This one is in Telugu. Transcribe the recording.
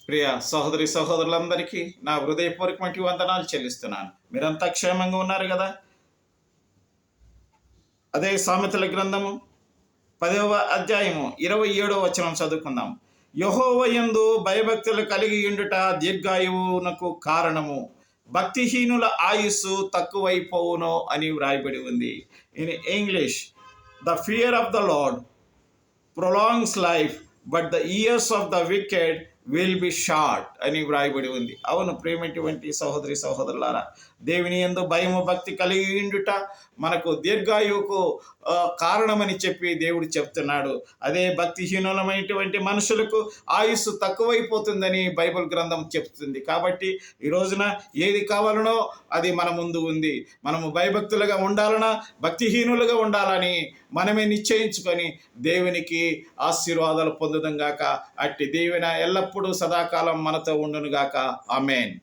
ప్రియ సహోదరి సహోదరులందరికీ నా హృదయపూర్వకమైన వందనాలు చెల్లిస్తున్నాను. మీరంతా క్షేమంగా ఉన్నారు కదా? అదే సామెతల గ్రంథము 10వ అధ్యాయము 27వ వచనం చదువుకుందాం. యెహోవా యందు భయభక్తులు కలిగి ఉండుట దీర్ఘాయువునకు కారణము, భక్తిహీనుల ఆయుస్సు తక్కువైపోవును అని వ్రాయబడి ఉంది. In English, the fear of the Lord prolongs life, but the years of the wicked will be short అని వ్రాయబడి ఉంది. అవును ప్రేమటువంటి సహోదరి సహోదరులారా, దేవుని యందు భయము భక్తి కలిగి ఉండుట మనకు దీర్ఘాయువుకు కారణమని చెప్పి దేవుడు చెప్తున్నాడు. అదే భక్తిహీనులమైనటువంటి మనుషులకు ఆయుస్సు తక్కువైపోతుందని బైబిల్ గ్రంథం చెప్తుంది. కాబట్టి ఈ రోజున ఏది కావాలనో అది మన ముందు ఉంది. మనము భయభక్తులుగా ఉండాలన్నా భక్తిహీనులుగా ఉండాలని మనమే నిశ్చయించుకొని దేవునికి ఆశీర్వాదాలు పొందుదాం గాక. అట్టి దీవెన ఎల్లప్పుడూ సదాకాలం మనతో ఉండును గాక. ఆమేన్.